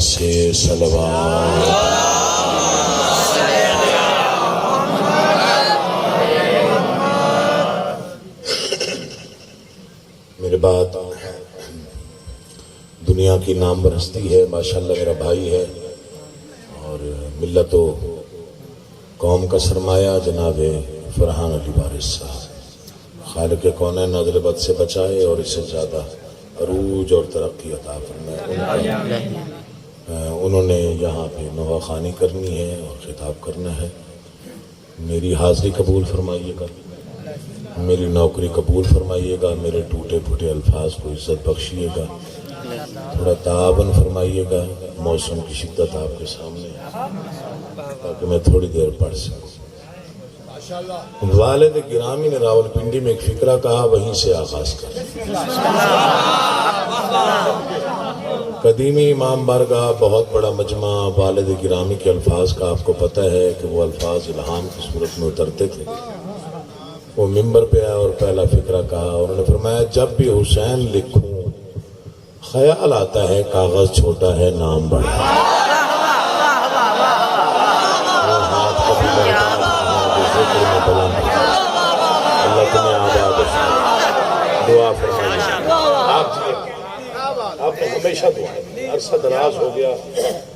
سے صلوات۔ میرے بعد دنیا کی نام ہستی ہے، ماشاءاللہ میرا بھائی ہے اور ملت و قوم کا سرمایہ جناب فرحان علی وارث صاحب، خالق کونین نظر بد سے بچائے اور اس سے زیادہ عروج اور ترقی عطا فرمائے۔ انہوں نے یہاں پہ نوحہ خوانی کرنی ہے اور خطاب کرنا ہے۔ میری حاضری قبول فرمائیے گا، میری نوکری قبول فرمائیے گا، میرے ٹوٹے پھوٹے الفاظ کو عزت بخشیے گا، تھوڑا تعاون فرمائیے گا۔ موسم کی شدت آپ کے سامنے تاکہ میں تھوڑی دیر پڑھ سکوں۔ والد گرامی نے راولپنڈی میں ایک فقرہ کہا، وہیں سے آغاز کر۔ قدیمی امام بارگاہ بہت بڑا مجمع، والد گرامی کے الفاظ کا آپ کو پتہ ہے کہ وہ الفاظ الہام کی صورت میں اترتے تھے۔ وہ ممبر پہ آیا اور پہلا فقرہ کہا، انہوں نے فرمایا جب بھی حسین لکھوں خیال آتا ہے کاغذ چھوٹا ہے نام بڑا ہے۔ اللہ تمہیں آباد دعا فرمائے۔ آپ نے ہمیشہ دعائیں، عرصہ دراز ہو گیا،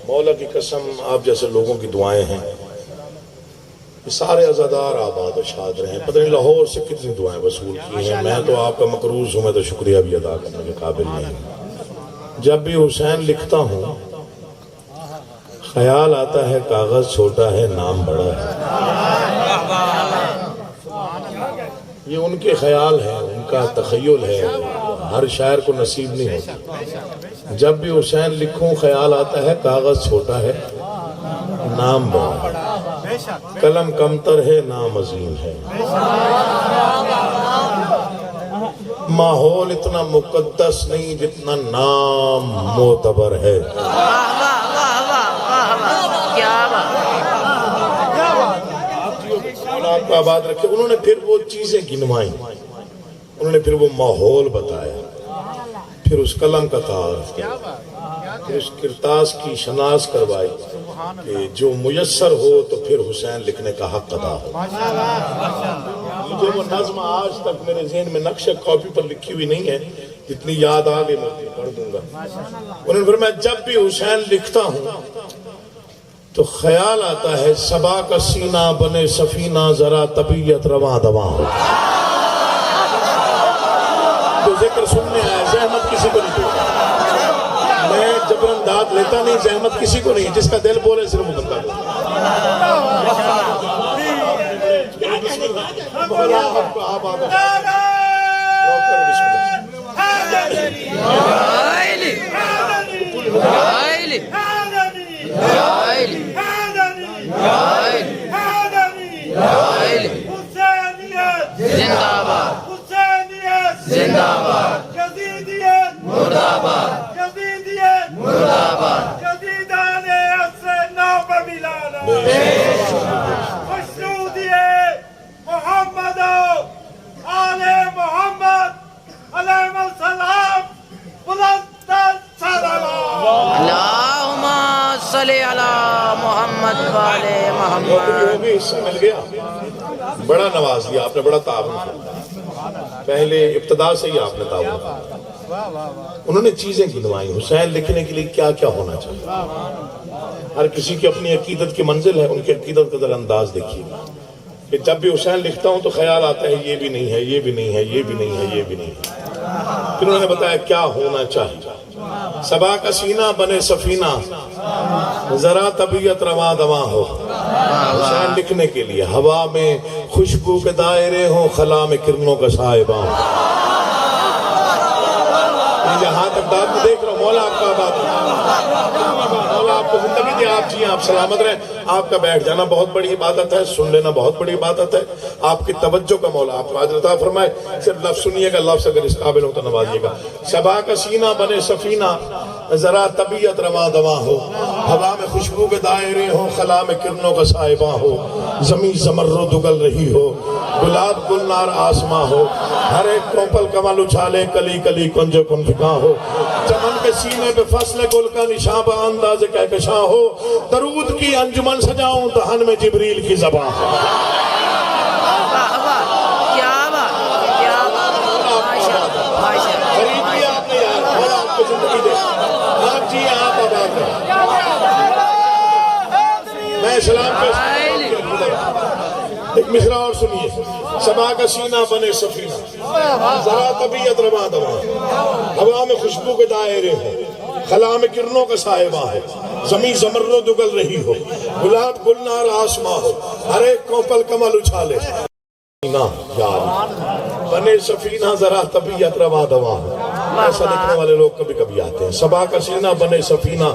مولا کی قسم آپ جیسے لوگوں کی دعائیں ہیں، یہ سارے عزادار آباد و شاد رہے ہیں۔ پتہ نہیں لاہور سے کتنی دعائیں وصول کی ہیں، میں تو آپ کا مقروض ہوں، میں تو شکریہ بھی ادا کرنے کے قابل نہیں ہوں۔ جب بھی حسین لکھتا ہوں خیال آتا ہے کاغذ چھوٹا ہے نام بڑا ہے۔ یہ ان کے خیال ہے، ان کا تخیل ہے، ہر شاعر کو نصیب نہیں ہوتا۔ جب بھی حسین لکھوں خیال آتا ہے کاغذ چھوٹا ہے نام بڑا ہے، قلم کمتر ہے نام عظیم ہے، ماحول اتنا مقدس نہیں جتنا نام معتبر ہے۔ آپ کا آباد رکھے۔ انہوں نے پھر وہ چیزیں گنوائیں، انہوں نے پھر وہ ماحول بتایا، پھر اس قلم کا تعارف کیا، پھر اس کرتاس کی شناس کروائی کہ جو میسر ہو تو پھر حسین لکھنے کا حق ادا ہو۔ مجھے وہ نظم آج تک میرے ذہن میں نقشہ کاپی پر لکھی ہوئی نہیں ہے، جتنی یاد آگے میں پڑھ دوں گا۔ انہوں نے فرمایا جب بھی حسین لکھتا ہوں تو خیال آتا ہے صبا کا سینہ بنے سفینہ ذرا طبیعت رواں دواں ہو۔ جو ذکر سننے آیا زحمت کسی کو نہیں دیتا، میں جبرن داد لیتا نہیں، زحمت کسی کو نہیں، جس کا دل بولے صرف وہ بندہ مل گیا، بڑا نواز دیا آپ نے، بڑا تعاون کیا، پہلے ابتدا سے ہی آپ نے تعاون کیا۔ انہوں نے چیزیں گنوائیں حسین لکھنے کے لیے کیا کیا ہونا چاہیے۔ ہر کسی کی اپنی عقیدت کی منزل ہے، ان کی عقیدت کا ذرا انداز دیکھیے کہ جب بھی حسین لکھتا ہوں تو خیال آتا ہے یہ بھی نہیں ہے، یہ بھی نہیں ہے، یہ بھی نہیں ہے، یہ بھی نہیں ہے۔ پھر انہوں نے بتایا کیا ہونا چاہیے، صبا کا سینہ بنے سفینہ ذرا طبیعت رواں دواں ہو۔ حسین لکھنے کے لیے ہوا میں خوشبو کے دائرے ہوں، خلا میں کرنوں کا سائبہ ہوں۔ یہاں تک بات میں دیکھ رہا ہوں، مولا آپ کا بات، مولا آپ کو زندگی دے، آپ جی آپ سلامت رہیں۔ آپ کا بیٹھ جانا بہت بڑی عبادت ہے، سن لینا بہت بڑی عبادت ہے۔ آپ کی توجہ کا مولا آپ کو عاجز عطا فرمائے۔ صرف لفظ سنیے گا، لفظ اگر اس قابل ہو تو نوازیے گا۔ صبا کا سینہ بنے سفینہ ذرا طبیعت رواں دواں ہو، ہوا میں خوشبو کے دائرے ہوں، خلا میں کرنوں کا سائبہ ہو، زمین زمرد اگل رہی ہو، گلاب گلنار آسماں ہو، ہر ایک کوپل کمل اچھالے، کلی کلی کنج کن فکاں ہو، چمن کے سینے پہ فصل گل کا نشان با انداز کہکشاں ہو، درود کی انجمن سجاؤں دہن میں جبریل کی زبان ہو۔ خرید لیا آپ نے یار، اور آپ کو زندگی دے آپ جی آپ آباد ہیں۔ میں سلام پیش ایک مصرع اور سنیے، صبا کا سینہ بنے سفینہ، ذرا طبیعت رواں دواں، ہوا میں خوشبو کے دائرے ہو، خلا میں کرنوں کا سائبہ ہے، زمین زمرد اگل رہی ہو، گلاب گلنار آسماں ہو، ہر ایک کوپل کمل اچھالے، یار بنے سفینہ ذرا طبیعت رواں دواں ہو۔ ایسا لکھنے والے لوگ کبھی کبھی آتے ہیں، صبا کا سینہ بنے سفینہ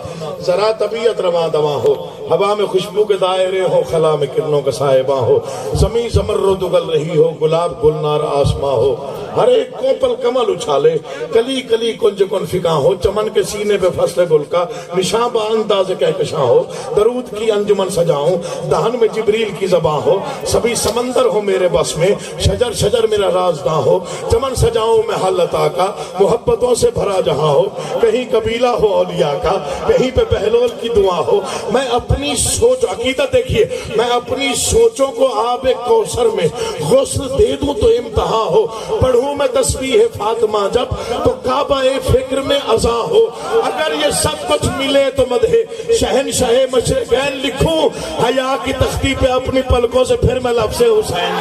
ذرا طبیعت رواں دواں ہو، ہوا میں خوشبو کے دائرے ہو، خلا میں کرنوں کا سائبہ ہو، زمین زمرد اگل رہی ہو، گلاب گلنار آسماں ہو، ہر ایک کوپل کمل اچھالے، کلی کلی کنج کن فکاں ہو، چمن کے سینے پہ فصل گل کا نشان با انداز کہکشاں ہو، درود کی انجمن سجاؤں دہن میں جبریل کی زبان ہو، سبھی سمندر ہو میرے بس میں، شجر شجر میرا رازداں ہو، چمن سجاؤں میں حل عطا کا، محبتوں سے بھرا جہاں ہو، کہیں قبیلہ ہو اولیاء کا، کہیں پہ بہلول کی دعا ہو، میں اپنی سوچ عقیدت دیکھیے، میں اپنی سوچوں کو آب کوثر میں غسل دے دوں تو امتحان ہو، پڑھوں میں تسبیح فاطمہ جب تو کعبہ فکر میں اذاں ہو، اگر یہ سب کچھ ملے تو مدح شہنشاہ مشرقین لکھوں، حیا کی تختی پہ اپنی پلکوں سے پھر میں لفظ حسین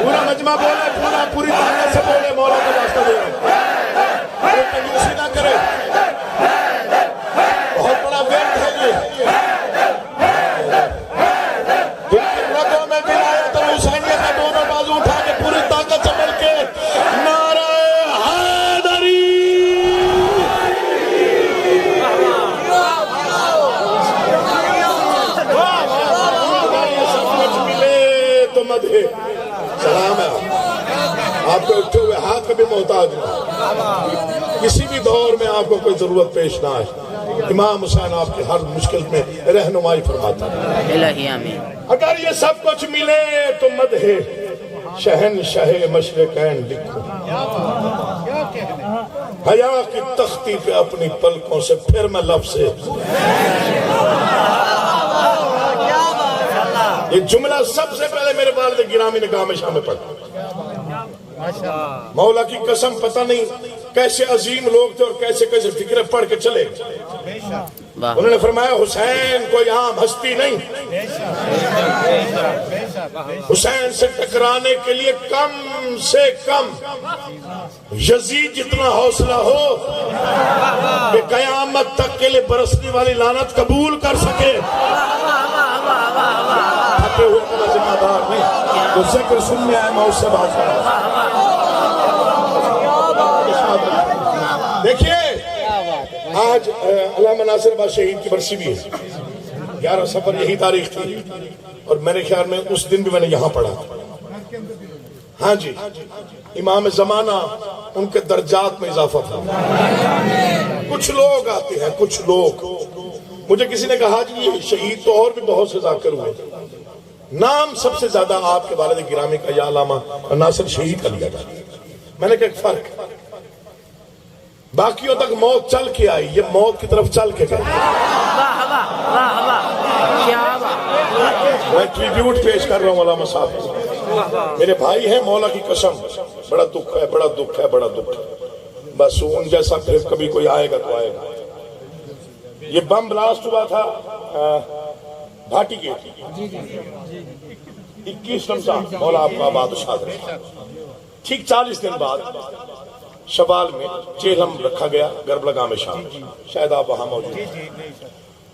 پورا مجمع بولے، پوری طاقت سے بولے، مولا کو واسطہ دے رہے ہیں، کنجوسی نہ کرے، بہت بڑا ویٹ ہے یہ، دل کی رگوں میں ولایت اور حسینیت کا دونوں بازو اٹھا کے پوری طاقت سے بول کے نعرہ حیدری، سلام ہے آپ کو اٹھے ہوئے ہاتھ کا بھی محتاج نہ، کسی بھی دور میں آپ کو کوئی ضرورت پیش نہ آئے، امام حسین آپ کی ہر مشکل میں رہنمائی فرماتا ہے۔ اگر یہ سب کچھ ملے تو مدح شہنشاہ مشرقین لکھو، حیا کی تختی پہ اپنی پلکوں سے پھر میں لفظ یہ جملہ سب سے پہلے میرے والد گرامی نے گاہ میں شامل پڑھا۔ مولا کی قسم پتہ نہیں کیسے عظیم لوگ تھے اور کیسے کیسے فکریں پڑھ کے چلے، انہوں نے فرمایا حسین کوئی عام ہستی نہیں، حسین سے ٹکرانے کے لیے کم سے کم یزید جتنا حوصلہ ہو کہ قیامت تک کے لیے برسنے والی لعنت قبول کر سکے، تھکے ہوئے کا ذمہ دار نہیں، تو ذکر سننے آئے میں اس سے بات کروں۔ دیکھیے آج علامہ ناصر عباس شہید کی برسی بھی ہے، 11 سفر یہی تاریخ تھی، اور میرے خیال میں اس دن بھی میں نے یہاں پڑھا۔ ہاں جی، امام زمانہ ان کے درجات میں اضافہ تھا۔ کچھ لوگ آتے ہیں، کچھ لوگ، مجھے کسی نے کہا جی شہید تو اور بھی بہت سے ذاکر ہوئے، نام سب سے زیادہ آپ کے والد گرامی کا یا علامہ ناصر شہید کا لیا جاتا ہے۔ میں نے کہا ایک فرق، باقیوں تک موت چل کے آئی، یہ موت کی طرف چل کے گئی۔ میں ٹریبیوٹ پیش کر رہا ہوں علامہ صاحب، میرے بھائی ہیں، مولا کی قسم بڑا دکھ ہے، بڑا دکھ ہے، بڑا دکھ ہے، بس ان جیسا پھر کبھی کوئی آئے گا تو آئے گا۔ یہ بم بلاسٹ ہوا تھا بھاٹی گیٹ، 21 رمضان، مولا آپ کو آباد و شاد رہے، ٹھیک 40 دن بعد شوال میں چیلم رکھا گیا گربلا گاہ میں شام، شاید آپ وہاں موجود ہیں۔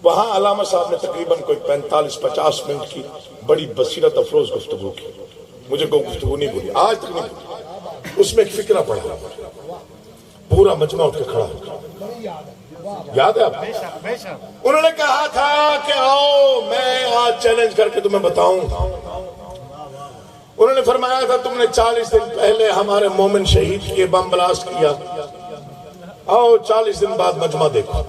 وہاں علامہ صاحب نے تقریباً کوئی 45-50 منٹ کی بڑی بصیرت افروز گفتگو کی، مجھے کوئی گفتگو نہیں بھولی، آج تک نہیں بھولی۔ اس میں ایک فکرہ پڑا، پورا مجمع اٹھ کے کھڑا ہو، یاد ہے آپ؟ انہوں نے کہا تھا کہ آؤ میں آج چیلنج کر کے تمہیں بتاؤں انہوں نے فرمایا تھا تم نے 40 دن پہلے ہمارے مومن شہید کے بم بلاسٹ کیا، آؤ 40 دن بعد مجمع دیکھو۔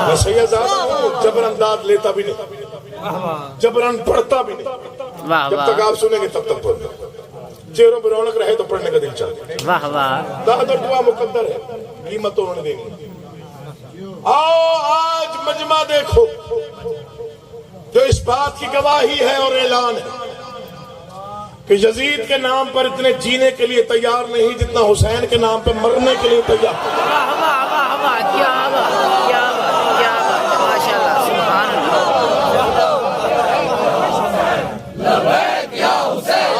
میں سید صاحب ہوں، جبرن داد لیتا بھی نہیں، جبرن پڑھتا بھی نہیں، جب تک آپ سنیں گے تب تک پڑھتا، چہروں پر رونق رہے تو پڑھنے کا دل چاہتے۔ داد اور دعا مقدر ہے، قیمت تو انہوں نے دینی۔ آؤ آج مجمع دیکھو جو اس بات کی گواہی ہے اور اعلان ہے کہ یزید کے نام پر اتنے جینے کے لیے تیار نہیں جتنا حسین کے نام پہ مرنے کے لیے تیار۔ لبیک یا حسین،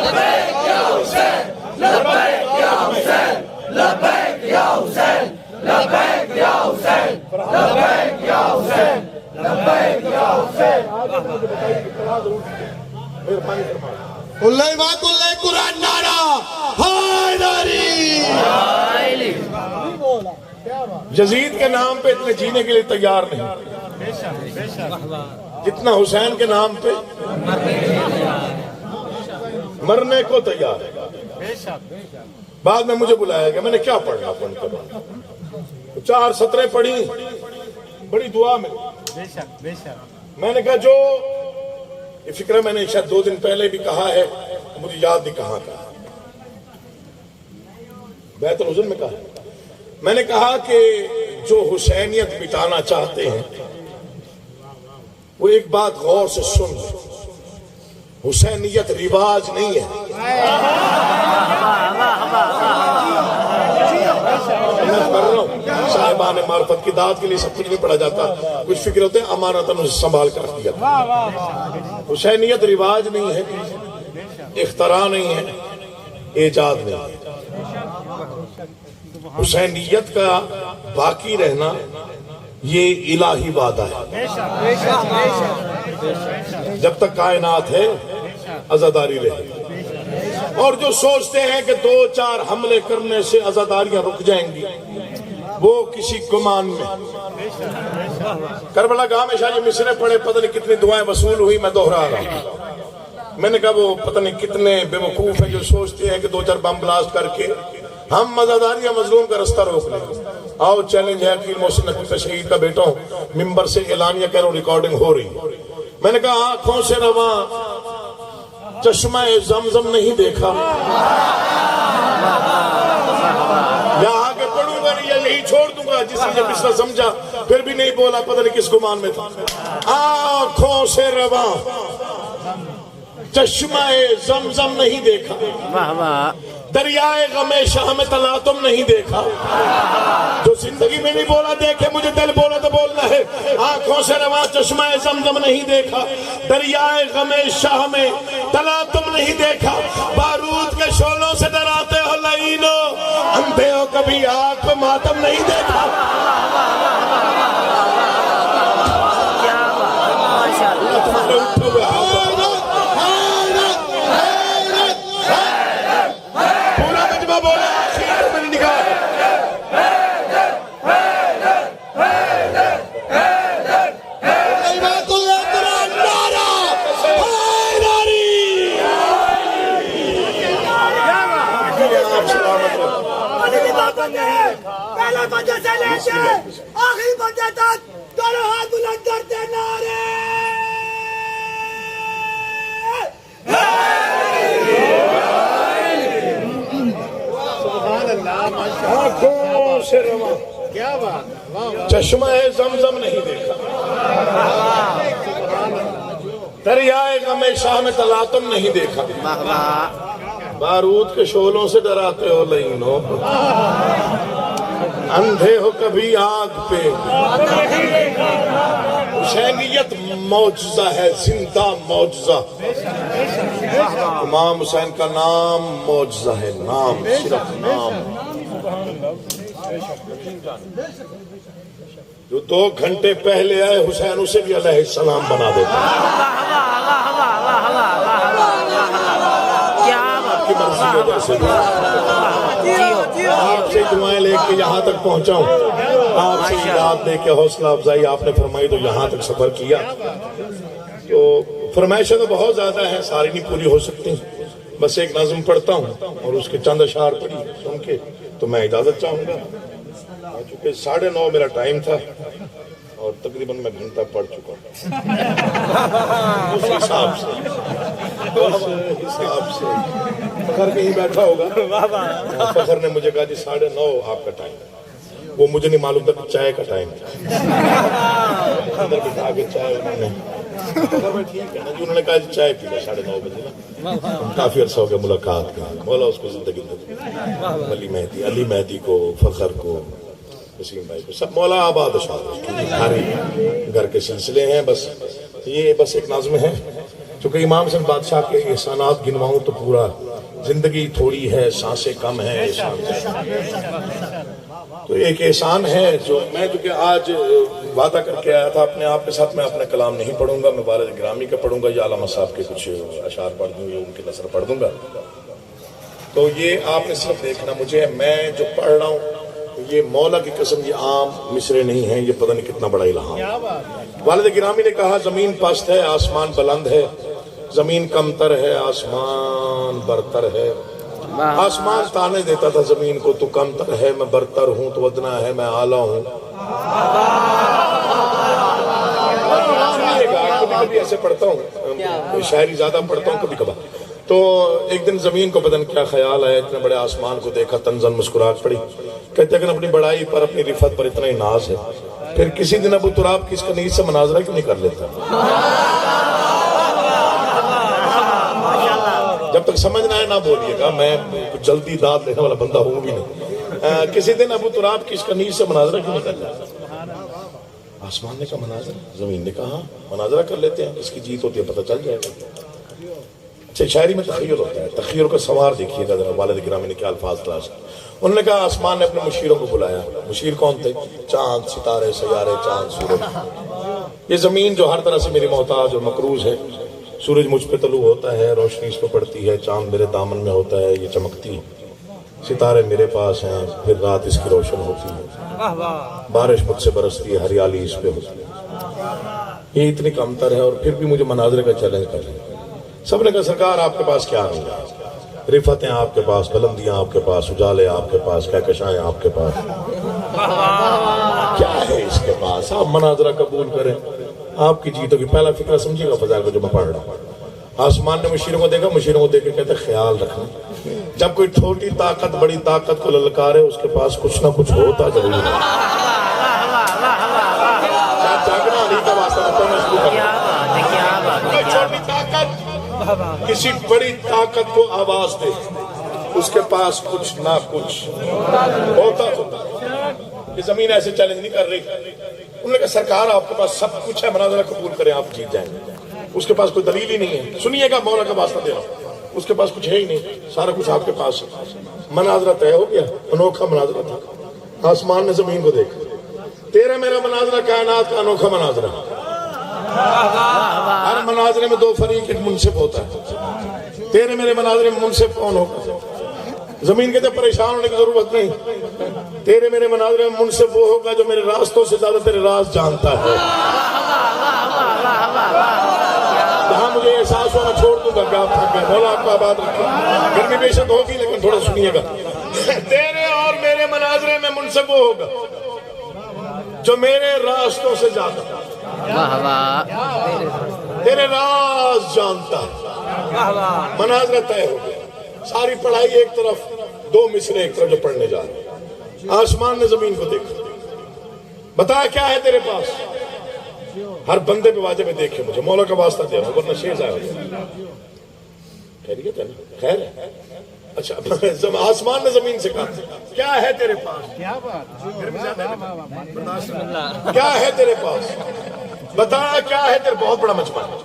لبیک یا حسین، لبیک یا حسین، لبیک یا حسین، لبیک یا حسین، لبیک یا حسین، لبیک یا حسین۔ اللہ بات اللہ قرآن نعرہ حیدری۔ یزید کے نام پہ اتنے جینے کے لیے تیار نہیں جتنا حسین کے نام پہ مرنے کو تیار ہے۔ بعد میں مجھے بلایا گیا، میں نے کیا پڑھنا پڑھ کر 4 سطریں پڑھی، بڑی دعا میں میں نے کہا جو یہ فکر میں نے شاید 2 دن پہلے بھی کہا ہے، مجھے یاد نہیں کہاں کہا، بیت الحزن میں کہا، میں نے کہا کہ جو حسینیت مٹانا چاہتے ہیں وہ ایک بات غور سے سن لیں، حسینیت رواج نہیں ہے۔ میں کر رہا ہوں صاحبان معرفت کی داد کے لیے سب کچھ نہیں پڑھا جاتا، کچھ فکر ہوتے ہیں امانتاً اسے سنبھال کر رکھ دیا۔ حسینیت رواج نہیں ہے، اختراع نہیں ہے، ایجاد نہیں ہے۔ حسینیت کا باقی رہنا یہ الہی وعدہ ہے، جب تک کائنات ہے عزاداری رہے۔ اور جو سوچتے ہیں کہ 2-4 حملے کرنے سے عزاداریاں رک جائیں گی، وہ کسی گمان میں۔ کربلا گاہ میں شاہ یہ مصرے پڑے، پتہ نہیں کتنی دعائیں وصول ہوئی، میں دوہرا رہا ہوں۔ میں نے کہا وہ پتہ نہیں کتنے بے وقوف ہیں جو سوچتے ہیں کہ 2-4 بم بلاسٹ کر کے ہم عزاداری یا مظلوم کا رستہ روک لیں۔ آؤ چیلنج ہے کہ محسن نقوی کا شہید کا بیٹا ہوں، ممبر سے اعلانیہ کہہ رہا ہوں، ریکارڈنگ ہو رہی۔ میں نے کہا آنکھوں سے رواں چشمہ زمزم نہیں دیکھا، یہاں آگے پڑھوں گا نہیں یا یہی چھوڑ دوں گا، جس نے پچھلا سمجھا پھر بھی نہیں بولا، پتہ نہیں کس گمان میں تھا۔ آنکھوں سے رواں چشمہ زمزم نہیں دیکھا، دریائے غم شاہ میں تلاطم نہیں دیکھا۔ جو زندگی میں نہیں بولا دیکھے مجھے دل بولا تو بولنا ہے۔ آنکھوں سے رواں چشمہ زمزم نہیں دیکھا، دریائے غم شاہ میں تلاطم نہیں دیکھا، بارود کے شعلوں سے ڈراتے ہو لعینو، اندھے ہو کبھی آنکھ پہ ماتم نہیں دیکھا۔ تمہارے اٹھو ہوئے پہلے بندے سے لے کے آخری بندے تک دونوں ہاتھ بلند کرتے نعرے آنکھوں سے رواں چشمہ زمزم نہیں دیکھا، دریائے غم شاہ میں تلاطم نہیں دیکھا، بارود کے شعلوں سے ڈراتے ہو لعینو، اندھے ہو کبھی آنکھ پہ۔ حسینیت معجزہ ہے، زندہ معجزہ۔ امام حسین کا نام معجزہ ہے، نام، صرف نام۔ جو 2 گھنٹے پہلے آئے حسین اسے بھی علیہ السلام بنا دیتا ہے۔ آپ کی مرضی ہے جیسے آپ سے دعائیں لے کے یہاں تک پہنچا ہوں۔ آپ سے یاد دے کے حوصلہ افزائی آپ نے فرمائی تو یہاں تک سفر کیا. تو فرمائشیں تو بہت زیادہ ہیں, ساری نہیں پوری ہو سکتی. بس ایک نظم پڑھتا ہوں اور اس کے چند اشعار پڑھی سن کے تو میں اجازت چاہوں گا, چونکہ 9:30 میرا ٹائم تھا اور تقریباً میں گھنٹہ پڑھ چکا ہوں. اس حساب سے فخر کہیں بیٹھا ہوگا, فخر نے مجھے کہا جی 9:30 آپ کا ٹائم ہے. وہ مجھے نہیں معلوم تھا کہ چائے کا ٹائم تھا. اندر بٹھا کے چائے انہوں نے, ٹھیک ہے نا جی, انہوں نے کہا جی چائے پی لیں 9:30 بجے نا. کافی عرصہ ہو گیا ملاقات کا, مولا اس کو زندگی دے, علی مہدی کو, فخر کو, وسیم بھائی کو, سب مولا آباد و شاد. ہمارے گھر کے سلسلے ہیں. بس یہ بس ایک نظم ہے, چونکہ امام حسن بادشاہ کے احسانات گنواؤں تو پورا زندگی تھوڑی ہے, سانسیں کم ہیں. تو ایک احسان ہے جو میں چونکہ آج وعدہ کر کے آیا تھا اپنے آپ کے ساتھ, میں اپنا کلام نہیں پڑھوں گا, میں والد گرامی کا پڑھوں گا یا علامہ صاحب کے کچھ اشعار پڑھ دوں گا, ان کے نثر پڑھ دوں گا. تو یہ آپ نے صرف دیکھنا مجھے, میں جو پڑھ رہا ہوں یہ مولا کی قسم یہ عام مصرے نہیں ہیں, یہ پتہ نہیں کتنا بڑا الہام. والد گرامی نے کہا زمین پست ہے آسمان بلند ہے, زمین کمتر ہے آسمان برتر ہے. آسمان تانے دیتا تھا زمین کو, تو کمتر ہے میں برتر ہوں, تو ادنا ہے میں اعلیٰ ہوں. کبھی کبھی ایسے پڑھتا ہوں, شاعری زیادہ پڑھتا ہوں کبھی کبھار. تو ایک دن زمین کو پتہ نہیں کیا خیال آیا, اتنے بڑے آسمان کو دیکھا, تنزن مسکراہٹ پڑی. کہتے ہیں کہ اپنی بڑائی پر اپنی رفت پر اتنا ہی ناز ہے, پھر کسی دن ابو تراب کی اس کنیز سے مناظرہ کیوں نہیں کر لیتا. جب تک سمجھ نہ آئے نہ بولیے گا, میں جلدی داد لینے والا بندہ ہوں بھی نہیں. کسی دن ابو تراب کی اس کنیز سے مناظرہ کیوں نہیں کر لیتا. آسمان نے کہا مناظرہ, زمین نے کہا مناظرہ کر لیتے ہیں, اس کی جیت ہوتی ہے پتہ چل جائے گا. اچھا شاعری میں تخیل ہوتا ہے, تخیل کا سوار دیکھیے گا ذرا, والد گرامی نے کیا الفاظ تلاش کیا. انہوں نے کہا آسمان نے اپنے مشیروں کو بلایا. مشیر کون تھے؟ چاند, ستارے, سیارے, چاند, سورج. یہ زمین جو ہر طرح سے میری محتاج اور مقروض ہے, سورج مجھ پہ طلوع ہوتا ہے, روشنی اس پہ پڑتی ہے, چاند میرے دامن میں ہوتا ہے, یہ چمکتی ہے, ستارے میرے پاس ہیں, پھر رات اس کی روشن ہوتی ہے, بارش مجھ سے برستی ہے, ہریالی اس پہ ہوتی ہے. یہ اتنی کمتر ہے اور پھر بھی مجھے مناظرے کا چیلنج کر رہے ہیں. سب نے کہا سرکار آپ کے پاس کیا نہیں ہے, رفتیں آپ کے پاس, بلندیاں آپ کے پاس, اجالے آپ کے پاس, کہکشائیں آپ کے پاس, کیا ہے اس کے پاس. آپ مناظرہ قبول کریں, آپ کی جیتوں کی پہلا فکرہ سمجھے گا فضائل کو جو میں پڑھ رہا ہوں. آسمان نے مشیروں کو دیکھا, مشیروں کو دیکھ کے کہتے خیال رکھنا, جب کوئی چھوٹی طاقت بڑی طاقت کو للکارے, اس کے پاس کچھ نہ کچھ ہوتا ضرور ہے. جاگنا نہیں کا واسطہ چھوٹی طاقت کسی بڑی طاقت کو آواز دے, اس کے پاس کچھ نہ کچھ ہوتا. یہ زمین ایسے چیلنج نہیں کر رہی. انہوں نے کہا سرکار آپ کے پاس سب کچھ ہے, مناظرہ قبول کریں آپ جیت جائیں گے. اس کے پاس کوئی دلیل ہی نہیں ہے. سنیے گا مولا کا واسطہ دے رہا ہوں, اس کے پاس کچھ ہے ہی نہیں, سارا کچھ آپ کے پاس ہے. مناظرہ طے ہو گیا, انوکھا مناظرہ تھا. آسمان نے زمین کو دیکھا, تیرا میرا مناظرہ کائنات کا انوکھا مناظرہ. ہر مناظرے میں دو فریق ایک منصف ہوتا ہے, تیرے میرے مناظرے میں منصف کون ہوگا. زمین کہتے پریشان ہونے کی ضرورت نہیں, تیرے میرے مناظرے میں منصف وہ ہوگا جو میرے راستوں سے زیادہ تیرے راز جانتا ہے. جہاں مجھے احساس ہوا میں چھوڑ دوں گا کہ آپ تھک گئے. مولا آپ کو آباد رکھے. گرمی بے شک ہوگی لیکن تھوڑا سنیے گا. تیرے اور میرے مناظرے میں منصف وہ ہوگا جو میرے راستوں سے زیادہ تیرے راز جانتا ہے. مناظرہ طے ہو گیا. ساری پڑھائی ایک طرف, دو مصرے ایک طرف جو پڑھنے جا رہے ہیں. آسمان نے زمین کو دیکھا, بتایا کیا ہے تیرے پاس. ہر بندے پہ واجب ہے دیکھے مجھے, مولا کا واسطہ دے رہا ہوں ورنہ شیز آیا ہوگا. خیریت ہے نا, خیر ہے. اچھا آسمان نے زمین سے کہا کیا ہے تیرے پاس, کیا ہے تیرے پاس, بتا کیا ہے تیرے. بہت بڑا مجمع ہے,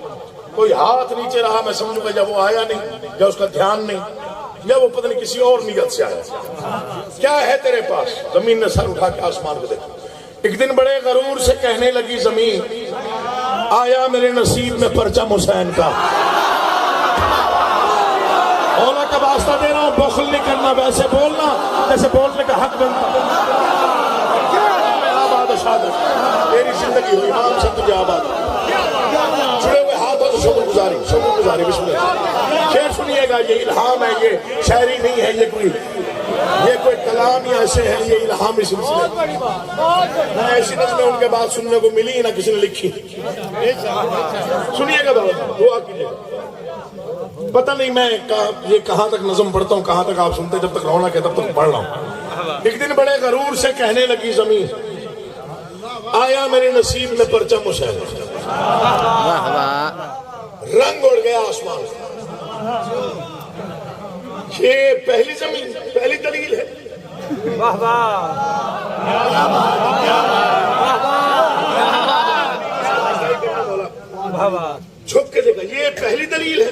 کوئی ہاتھ نیچے رہا میں سمجھوں گا یا وہ آیا نہیں, یا اس کا دھیان نہیں, یا وہ پتہ نہیں کسی اور نیت سے آیا. کیا ہے تیرے پاس. زمین نے سر اٹھا کے آسمان کو دیکھا. ایک دن بڑے غرور سے کہنے لگی زمین, آیا میرے نصیب میں پرچم حسین کا. مولا کا واسطہ دے رہا ہوں, بخل نہیں کرنا, ویسے بولنا جیسے بولنے کا حق بنتا. شہادت تیری زندگی ہوئی امام سے تجھے آباد چھڑے ہوئے ہاتھوں سے شکر گزاری بسم اللہ شعر سنیے گا یہ الہام ہے یہ شاعری نہیں ہے یہ کوئی کلام یا ایسے ہے یہ الہامی سلسلے نہ ایسی نظمیں ان کے بعد سننے کو ملی نہ کسی نے لکھی سنیے گا دعا کیجیے پتہ نہیں میں یہ کہاں تک نظم پڑھتا ہوں کہاں تک آپ سنتے جب تک رونق ہے تب تک پڑھ رہا ہوں ایک دن بڑے غرور سے کہنے لگی زمین آیا میرے نصیب میں پرچم حسین رنگ اڑ گیا آسمان یہ پہلی زمین پہلی دلیل ہے جھک کے دیکھا یہ پہلی دلیل ہے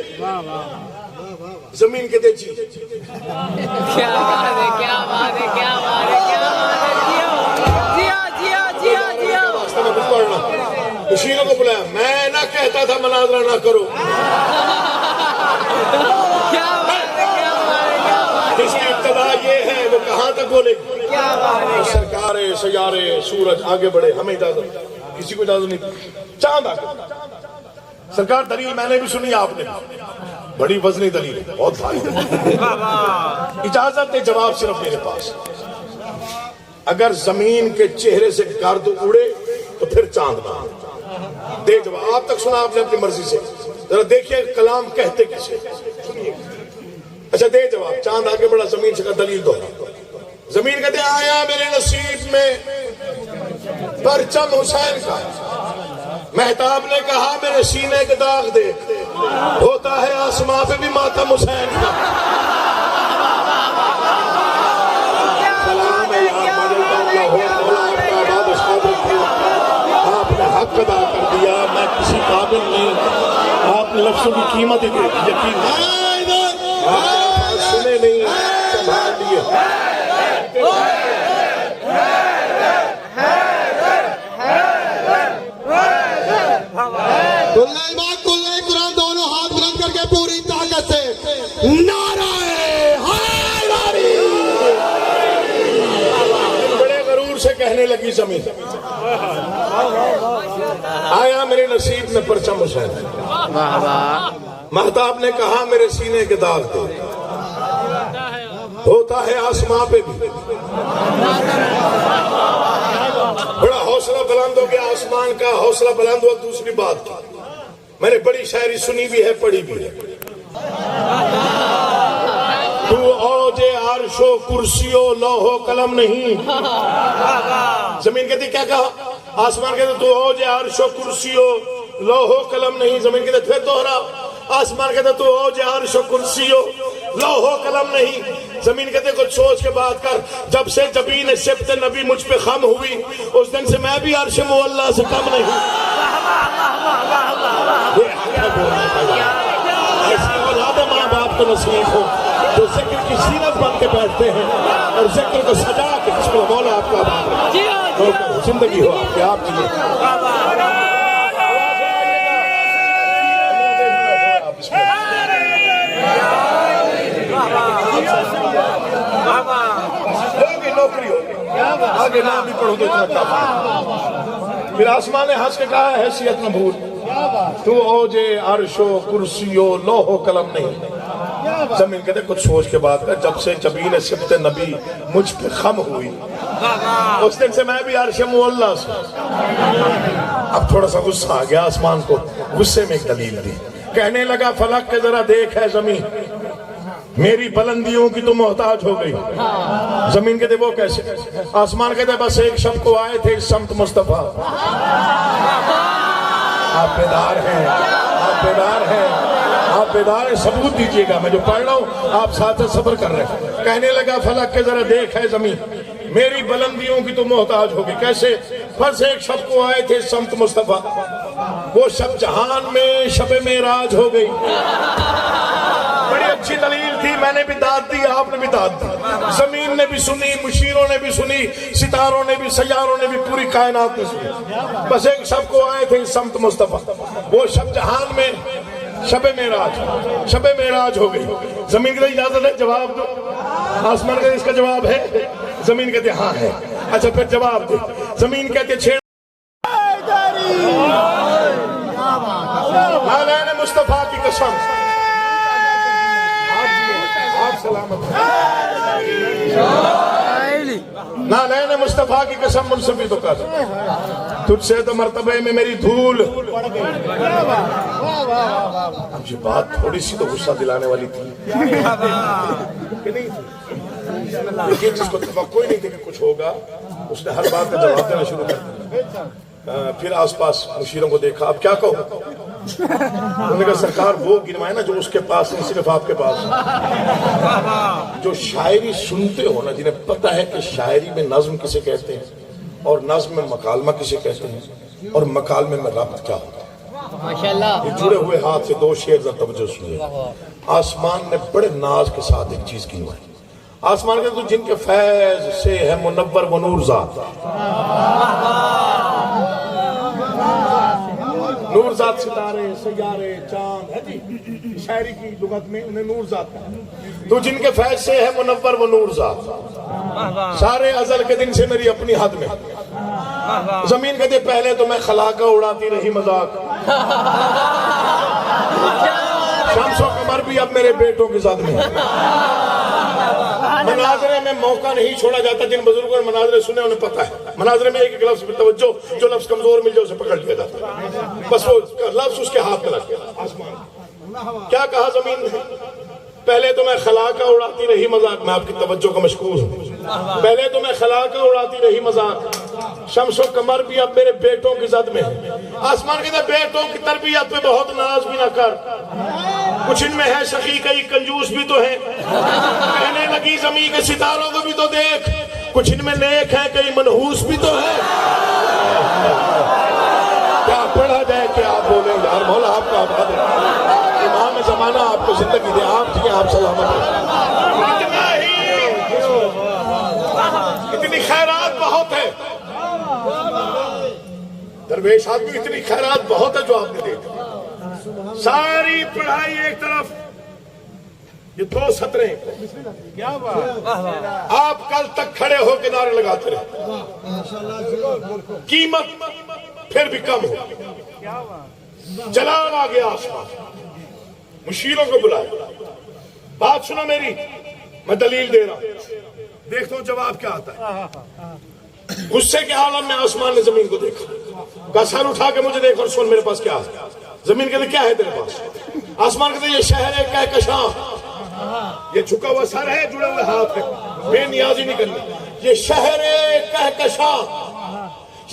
زمین کے دے جی کیا بات ہے کیا بات ہے کیا بات ہے کیا بات ہے جیا واسطہ میں کچھ پڑھنا مشینوں کو بلایا میں نہ کہتا تھا مناظرہ نہ کرو اس کی ابتدا یہ ہے وہ کہاں تک بولے سرکارے سیارے سورج آگے بڑھے ہمیں اجازت کسی کو اجازت نہیں چاند آگے سرکار دلیل میں نے بھی سنی آپ نے بڑی وزنی دلیل ہے بہت بھاری دلیل اجازت دے جواب صرف میرے پاس اگر زمین کے چہرے سے گرد اڑے تو پھر چاند نہ دے جواب آپ تک سنا آپ نے اپنی مرضی سے ذرا دیکھیے کلام کہتے کسے اچھا دے جواب چاند آگے بڑا زمین سے کا دلیل دو زمین کہتے آیا میرے نصیب میں پرچم حسین کا مہتاب نے کہا میرے سینے کے داغ دیکھ ہوتا ہے آسمان پہ بھی ماتم حسین کا سلام ہے یار آپ نے حق ادا کر دیا میں کسی قابل نہیں آپ نے لفظوں کی قیمت ہی دی یقین سنے نہیں سنبھال لیے کلے قرآن دونوں ہاتھ بلند کر کے پوری طاقت سے نعرہ حیدری بڑے غرور سے کہنے لگی زمین آیا میرے نصیب میں پرچم حسین مہتاب نے کہا میرے سینے کے داغ دے ہوتا ہے آسمان پہ بھی بڑا حوصلہ بلند ہو گیا آسمان کا حوصلہ بلند ہوا دوسری بات کی میں نے بڑی شاعری سنی بھی ہے پڑھی بھی ہے تو اوج عرش و کرسی و لوح و قلم نہیں زمین کہتی کیا کہا آسمان کہتے تو اوج عرش و کرسی و لوح و قلم نہیں زمین کہتے پھر دوہرا آسمان کہتے تو اوج عرش و کرسی و لوح و قلم نہیں زمین کہتے کچھ سوچ کے بات کر جب سے جبین سبت نبی مجھ پہ خم ہوئی اس دن سے میں بھی عرش مولا سے کم نہیں ایسی اولاد ماں باپ کو نصیب ہو جو ذکر کی سیرت بن کے بیٹھتے ہیں اور ذکر کو سجا کے جس کو مولا آپ کا آباد زندگی ہو آپ کے آپ جیئے ہوگی نوکری ہوگی آگے نام بھی پڑھو تو اتنا کافی پھر آسمان نے ہنس کے کہا حیثیت نہ بھول تو اوج عرش و کرسی و لوح و قلم نہیں زمین کہتے کچھ سوچ کے بعد کر جب سے جبین سبت نبی مجھ پہ خم ہوئی اس دن سے میں بھی عرش مولا سے اب تھوڑا سا غصہ آ گیا آسمان کو غصے میں ایک دلیل دی کہنے لگا فلک کے ذرا دیکھ ہے زمین میری بلندیوں کی تو محتاج ہو گئی زمین کہتے وہ کیسے آسمان کہتے بس ایک شب کو آئے تھے اس سمت مصطفیٰ آپ بیدار ہیں آپ بیدار ہیں آپ بیدار ہیں ثبوت دیجئے گا میں جو پڑھ رہا ہوں آپ ساتھ صبر کر رہے ہیں کہنے لگا فلک کے ذرا دیکھ ہے زمین میری بلندیوں کی تو محتاج ہو گئی کیسے بس ایک شب کو آئے تھے سمت مصطفیٰ وہ شب جہان میں شب معراج ہو گئی بڑی اچھی دلیل تھی میں نے بھی داد دی آپ نے بھی داد دی زمین نے بھی سنی مشیروں نے بھی سنی ستاروں نے بھی سیاروں نے بھی پوری کائنات نے سنی بس ایک شب کو آئے تھے سمت مصطفیٰ وہ شب جہان میں شب معراج ہو گئی زمین کے اجازت ہے جواب دو آسمان کا اس کا جواب ہے زمین کہتے ہاں ہے اچھا پھر جواب دے زمین کہتے چھیڑ نالین مصطفیٰ کی قسم آپ سلامت نالین مصطفیٰ کی قسم منصفی تو کر تجھ سے تو مرتبے میں میری دھول. اب یہ بات تھوڑی سی تو غصہ دلانے والی تھی کہ نہیں تھی، لیکن جس کو توقع ہی نہیں تھی کہ کچھ ہوگا اس نے ہر بات کا جواب دینا شروع کر دیا. پھر آس پاس مشیروں کو دیکھا اب کیا کہو. انہوں نے کہا سرکار وہ گنوائے نا جو اس کے پاس نہیں صرف آپ کے پاس. جو شاعری سنتے ہو نا جنہیں پتہ ہے کہ شاعری میں نظم کسے کہتے ہیں اور نظم میں مکالمہ کسے کہتے ہیں اور مکالمے میں ربط کیا ہوتا ہے. یہ جڑے ہوئے ہاتھ سے دو شعر ذرا توجہ سنیے. آسمان نے بڑے ناز کے ساتھ ایک چیز گنوائی. آسمان کے تو جن کے فیض سے ہے منور و نور ذات. نور ذات ستارے سیارے چاند ہے جی شاعری کی لغت میں انہیں نور ذات ہے. تو جن کے فیض سے ہے منور و نور ذات سارے ازل کے دن سے میری اپنی حد میں. زمین کہتے پہلے تو میں خلا کا اڑاتی رہی مذاق. شمس و قمر بھی اب میرے بیٹوں کی زد میں. مناظرے میں موقع نہیں چھوڑا جاتا. جن بزرگوں نے مناظرے سنے انہیں پتہ ہے مناظرے میں ایک ایک لفظ پر توجہ جو لفظ کمزور مل جائے اسے پکڑ لیا جاتا ہے. بس وہ لفظ اس کے ہاتھ میں لگ گیا. آسمان کیا کہا زمین نے پہلے تو میں خلا کا اڑاتی رہی مذاق. میں آپ کی توجہ کا مشکور ہوں. پہلے تو میں خلا کا اڑاتی رہی مذاق. شمس و قمر بھی اب میرے بیٹوں کی زد میں. آسمان کہتے بیٹوں کی تربیت پہ بہت ناز بھی نہ کر. کچھ ان میں ہے سخی کئی کنجوس بھی تو ہے. کہنے لگی زمین کے ستاروں کو بھی تو دیکھ. کچھ ان میں نیک ہے کئی منحوس بھی تو ہے. کیا پڑھا جائے کہ آپ بولیں یار مولا آپ کا آباد ہے. امام زمانہ آپ کو زندگی دے. آپ جی آپ سلامت ہیں. اتنی خیرات بہت ہے درویش آدمی. اتنی خیرات بہت ہے جو آپ نے دیکھا. ساری پڑھائی ایک طرف یہ دو سطریں آپ کل تک کھڑے ہو کے نعرے لگاتے رہے. قیمت پھر بھی کم ہو. جلال آ گیا آسمان. مشیروں کو بلایا. بات سنو میری میں دلیل دے رہا ہوں. دیکھتا ہوں جواب کیا آتا ہے. غصے کے عالم میں آسمان نے زمین کو دیکھا. کہا سر اٹھا کے مجھے دیکھ اور سن میرے پاس کیا ہے. زمین کہتے کیا ہے تیرے پاس. آسمان کہتے یہ شہر ہے کہکشاں. یہ جھکا ہوا سر ہے جڑے ہوئے ہاتھ ہے بے نیازی نہیں کرنی. یہ شہر کہکشاں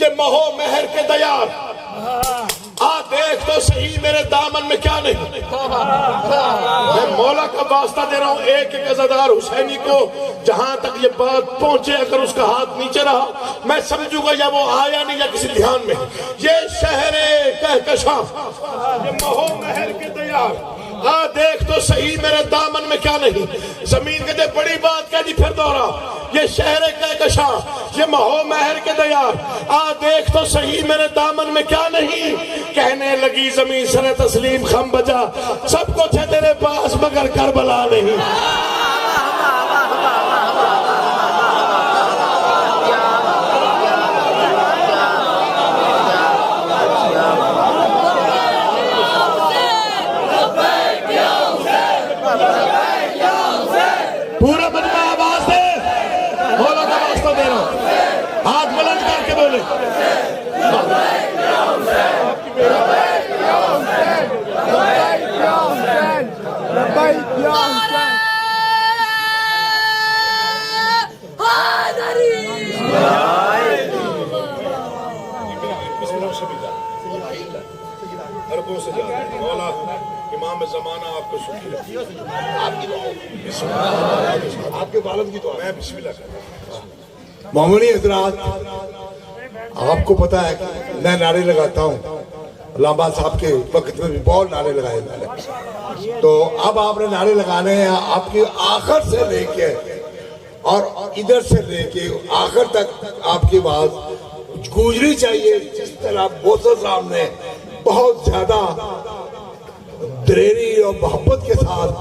یہ مہو مہر کے دیار. دیکھ تو صحیح میرے دامن میں کیا نہیں. میں مولا کا واسطہ دے رہا ہوں ایک ایک عزادار حسینی کو جہاں تک یہ بات پہنچے اگر اس کا ہاتھ نیچے رہا میں سمجھوں گا یا وہ آیا نہیں یا کسی دھیان میں. یہ شہر کہکشاں یہ مہو مہر کے دیار. دیکھ تو صحیح میرے دامن میں کیا نہیں. زمین کہتے بڑی بات کہہ دی پھر دوہرا. یہ شہر کہکشاں یہ مہو مہر کے دیار. دیکھ تو صحیح میرے دامن میں کیا نہیں. کہنے لگی زمین سر تسلیم خم بجا. سب کچھ ہے تیرے پاس مگر کربلا نہیں. پورا مجمع آواز دے. مولا کا واسطہ دے رہا ہوں. ہاتھ بلند کر کے بولے. مولا امام زمانہ آپ کو سکھی رکھی. آپ کی دعا آپ کے والد کی دعا. میں بسم اللہ کرتا ہوں. مومنی حضرات آپ کو پتا ہے کہ میں نعرے لگاتا ہوں. علامہ صاحب کے وقت میں بھی بہت نعرے لگائے میں نے. تو اب آپ نے نعرے لگانے ہیں آپ کی آخر سے لے کے اور ادھر سے لے کے آخر تک آپ کی بات گونجنی چاہیے. جس طرح بوسر صاحب نے بہت زیادہ دریری اور محبت کے ساتھ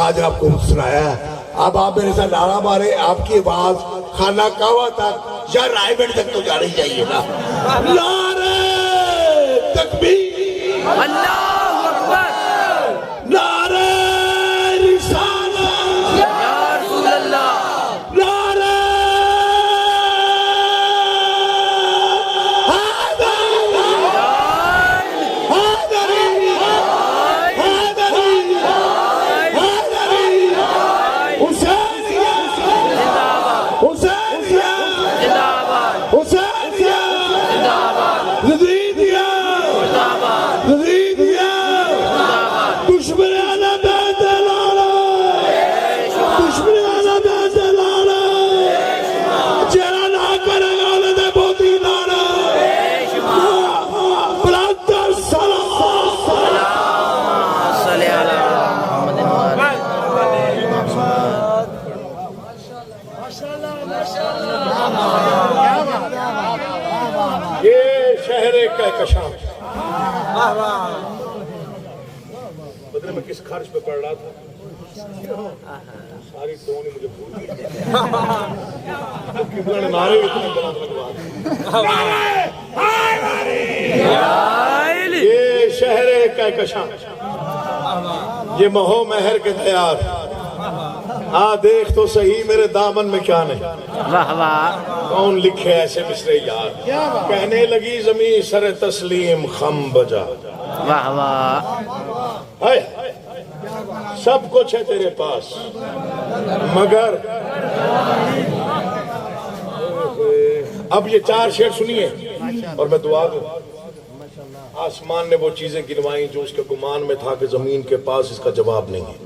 آج آپ کو سنایا ہے اب آپ میرے ساتھ نعرہ مارے، آپ کی آواز خانہ کعبہ تک یا رائے گڑھ تک تو جانی چاہیے نا۔ نعرہ تکبیر، اللہ اکبر، نعرہ رسالت، یا رسول اللہ، نعرہ بدلے میں کس خرچ پہ پڑھ رہا تھا، ساری ٹون ہی مجھے بھول گئی۔ نعرے اتنے بلند لگوا دیے۔ یہ شہر کہکشاں، یہ مہو مہر کے دیار، آ دیکھ تو صحیح میرے دامن میں کیا نہیں، واہ واہ، کون لکھے ایسے مصرے یار، کہنے لگی زمین سر تسلیم خم بجا، واہ واہ، ہائے سب کچھ ہے تیرے پاس مگر اب یہ 4 شعر سنیے اور میں دعا دوں۔ آسمان نے وہ چیزیں گنوائیں جو اس کے گمان میں تھا کہ زمین کے پاس اس کا جواب نہیں ہے۔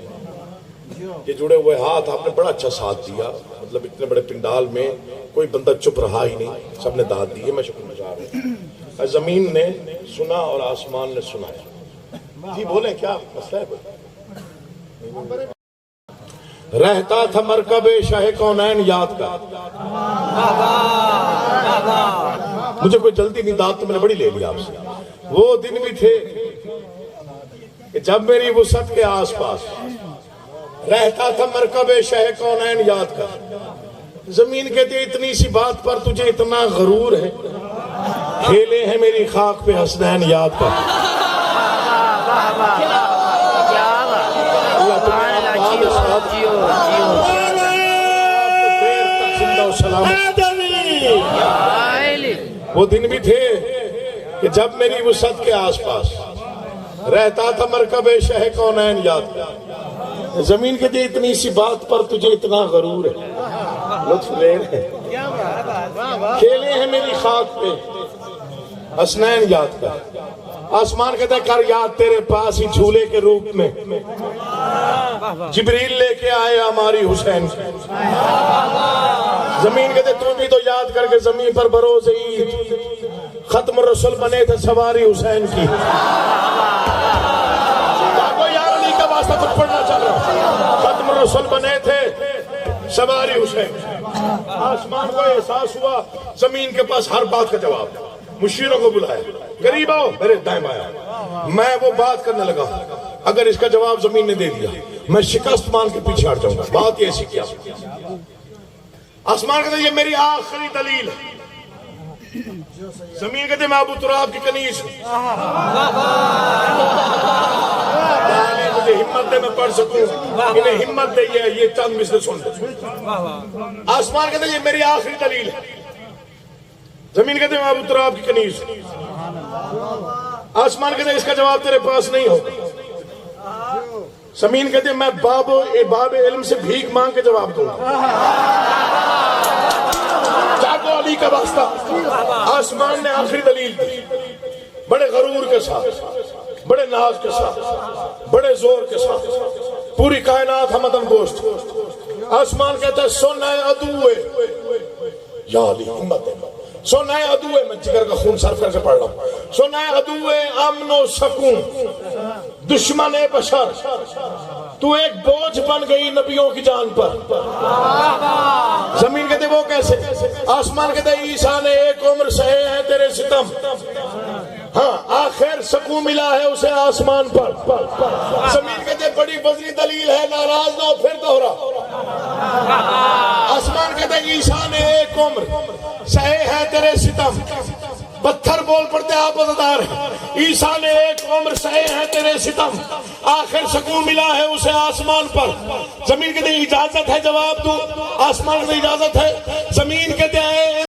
یہ جڑے ہوئے ہاتھ آپ نے بڑا اچھا ساتھ دیا، مطلب اتنے بڑے پنڈال میں کوئی بندہ چپ رہا ہی نہیں، سب نے داد دی ہے، میں شکر گزار ہوں۔ زمین نے سنا اور آسمان نے سنایا۔ جی بولیں کیا مسئلہ ہے؟ رہتا تھا مرکب شاہ کونین یاد کا، مجھے کوئی جلدی نہیں، داد تو میں نے بڑی لے لیا آپ سے۔ وہ دن بھی تھے کہ جب میری وسعت کے آس پاس رہتا تھا مرکب شاہ کونین یاد کا، زمین کہتی ہے اتنی سی بات پر تجھے اتنا غرور ہے، کھیلے ہیں میری خاک پہ حسنین یاد کر۔ وہ دن بھی تھے کہ جب میری وسعت کے آس پاس رہتا تھا مرکب شاہ کونین یاد کر، زمین کے دے اتنی سی بات پر تجھے اتنا غرور ہے، لطف لے رہے کھیلے ہیں میری خاک پہ حسنین یاد کر۔ آسمان کہتا ہے کر یاد تیرے پاس ہی جھولے کے روپ میں جبریل لے کے آئے ہماری حسین کی۔ زمین کہتے تو بھی تو یاد کر کے زمین پر بروز عید ختم رسول بنے تھے سواری حسین کی۔ واسطہ کچھ پڑھنا چاہ رہا ہوں، ختم رسول بنے تھے سواری حسین۔ آسمان کو احساس ہوا زمین کے پاس ہر بات کا جواب، مشیروں کو بلایا، قریب آؤ میرے دائیں بائیں آؤ۔ میں وہ بات کرنے لگا، اگر اس کا جواب زمین نے دے دیا میں شکست مان کے پیچھے ہٹ جاؤں گا۔ بات یہ ایسی کیا؟ آسمان کہتے ہیں یہ میری آخری دلیل ہے، زمین کہتے ہیں میں ابو تراب کی کنیز ہوں، مجھے ہمت دے میں پڑھ سکوں، انہیں ہمت دے یہ چند مصرے سن دے۔ آسمان کہتے ہیں یہ میری آخری دلیل ہے، زمین کہتے ہیں میں ابو تراب کی کنیز ہوں۔ آسمان کہتے ہیں اس کا جواب تیرے پاس نہیں ہوگا۔ زمین کہتے ہیں میں باب علم سے بھیک مانگ کے جواب دوں گا۔ جاگو علی کا واسطہ، آسمان نے آخری دلیل دی، بڑے غرور کے ساتھ، بڑے ناز کے ساتھ، بڑے زور کے ساتھ، پوری کائنات ہمدن گوشت۔ آسمان کہتا ہے سن اے عدوے، یا علی ہمت ہے، سن اے عدوے، میں جگر کا خون صرف کر کے پڑھ رہا ہوں، سن اے عدوے امن و سکون دشمن بشر، تو ایک بوجھ بن گئی نبیوں کی جان پر۔ زمین کہتے وہ کیسے؟ آسمان کہتے عیسیٰ نے ایک عمر سہے ہیں تیرے ستم، ہاں آخر سکون ملا ہے اسے آسمان پر. زمین کہتے ہیں بڑی وزنی دلیل ہے ناراض نہ ہو پھر دوہرا. آسمان کہتے ہیں عیسیٰ نے ایک عمر سہے ہے تیرے ستم. پتھر بول پڑتے آپ عزادار ہیں. عیسیٰ نے ایک عمر سہے ہیں تیرے ستم آخر سکون ملا ہے اسے آسمان پر. زمین کہتے ہیں اجازت ہے جواب دوں. آسمان کہتے ہیں اجازت ہے. زمین کہتے ہیں